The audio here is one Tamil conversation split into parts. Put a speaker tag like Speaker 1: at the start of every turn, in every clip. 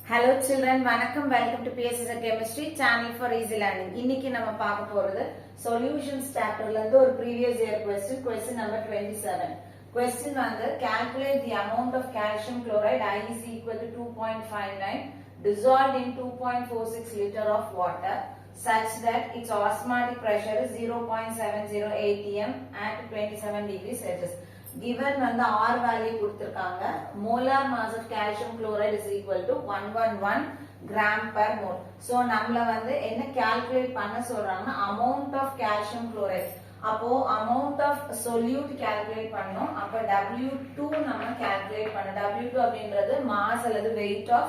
Speaker 1: Hello children, vanakkam, welcome to PSS Chemistry channel for easy learning. இன்னைக்கு நம்ம பார்க்க போறது solutions chapterல இருந்து ஒரு previous year question number 27. Question வந்து calculate the amount of calcium chloride I is equal to 2.59 dissolved in 2.46 liter of water such that its osmotic pressure is 0.70 atm at 27 degrees Celsius. Given வந்து R value கொடுத்திருக்காங்க. Molar mass of calcium chloride is equal to 111 gram per mole. So நம்மள வந்து என்ன calculate பண்ண சொல்றாங்கன்னா amount of calcium chloride. அப்போ amount of solute calculate பண்ணோம். அப்ப W2 நம்ம calculate பண்ணோம். W2 அப்படின்றது mass அல்லது weight of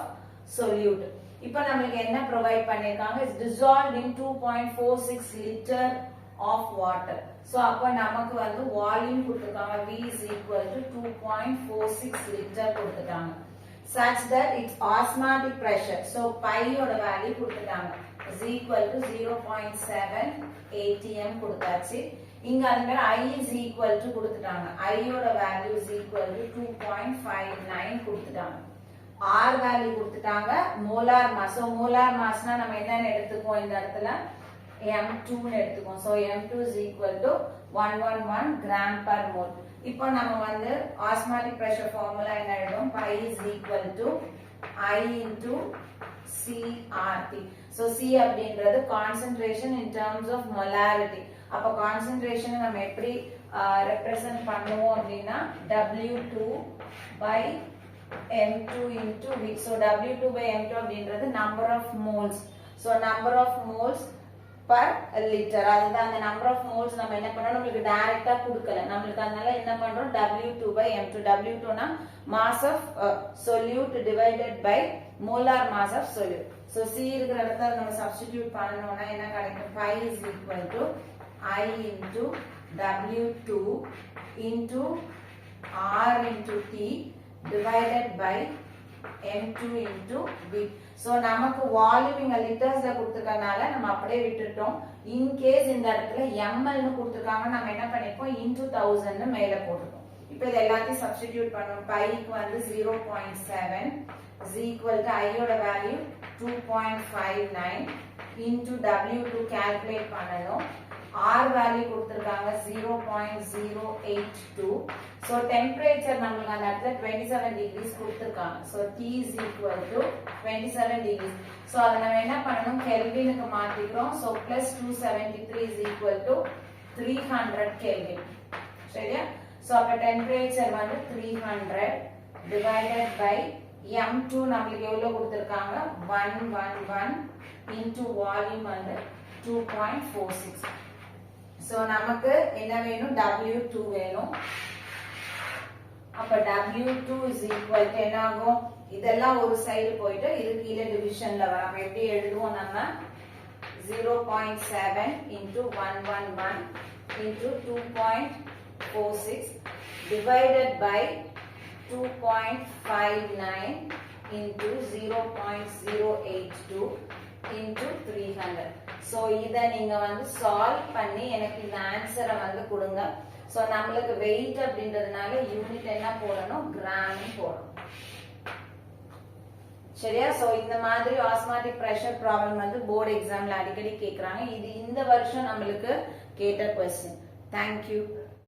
Speaker 1: solute. இப்போ நமக்கு என்ன provide பண்ணிருக்காங்க? Is dissolved in 2.46 liter of water. So அப்ப நமக்கு வந்து volume கொடுத்திருக்காங்க V is equal to 2.46 liter கொடுத்திருக்காங்க such that its osmotic pressure so pi ஓட value கொடுத்திருக்காங்க is equal to 0.7 atm கொடுத்தாச்சு இங்க அதே I is equal to கொடுத்திருக்காங்க I ஓட value is equal to 2.59 கொடுத்திருக்காங்க R value கொடுத்திருக்காங்க molar mass so molar massனா நம்ம என்னன்னு எடுத்துப்போம் இந்த இடத்துல M2 னு எடுத்துக்கோம் so M2 is equal to 111 gram per mole இப்போ நம்ம வந்து osmotic pressure formula என்ன எழுதுவோம் pi is equal to I into CRT so C அப்படின்றது concentration in terms of molarity அப்ப concentration நம்ம எப்படி represent பண்ணுவோம் அப்படினா W2 by M2 into V so W2 by M2 அப்படின்றது number of moles so number of moles per liter அதுதான் அந்த number of moles நம்ம என்ன பண்ணோம் நமக்கு டைரக்ட்டா கொடுக்கல நமக்கு அதனால என்ன பண்றோம் W2 by M2 W2 னா mass of solute divided by molar mass of solute so C இருக்கிற இடத்துல நம்ம substitute பண்ணனும்னா என்ன கிடைக்கும் pi is equal to I into W2 into R into T divided by M2 into V so நமக்கு வால்யூம் இங்க லிட்டர்ஸ்ல கொடுத்திருக்கனால நம்ம அப்படியே விட்டுட்டோம் இன் கேஸ் இந்த இடத்துல ml னு கொடுத்திருக்காங்க நம்ம என்ன பண்ணிப்போம் into 1000 னு மேல போட்டுட்டோம் இப்போ இத எல்லாத்தையும் சப்ஸ்டிட்யூட் பண்ணனும் pi க்கு வந்து 0.7 is equal to I ஓட வேல்யூ 2.59 into W2 கால்குலேட் பண்ணனும் R வேல்யூ கொடுத்திருக்காங்க 0.082 so temperature நமக்கு அந்த இடத்துல 27 degrees கொடுத்திருக்காங்க so T is equal to 27 degrees so அத நம்ம என்ன பண்ணனும் கெல்வினுக்கு மாத்திக்கிறோம் so plus 273 is equal to 300 kelvin சரியா so அப்ப temperature வந்து 300 divided by M2 நமக்கு எவ்வளவு கொடுத்திருக்காங்க 111 into volume வந்து 2.46 so நமக்கு என்ன வேணும் W2 வேணும் அப்ப W2 is equal to என்ன ஆகும் இதெல்லாம் ஒரு சைடு போயிட்டு இது கீழ டிவிஷன்ல வரும் எப்படி எழுதுவோம் நம்ம 0.7 into 111 into 2.46 divided by 2.59 into 0.082 into 300 so இத நீங்க வந்து சால்வ் பண்ணி எனக்கு இந்த ஆன்சரை வந்து கொடுங்க so நமக்கு weight அப்படின்றதுனால யூனிட் என்ன போடணும் கிராம் போடணும் சரியா so இந்த மாதிரி osmotic pressure problem வந்து போர்டு எக்ஸாம்ல அடிக்கடி கேக்குறாங்க இது இந்த வருஷம் நமக்கு கேட்ட क्वेश्चन thank you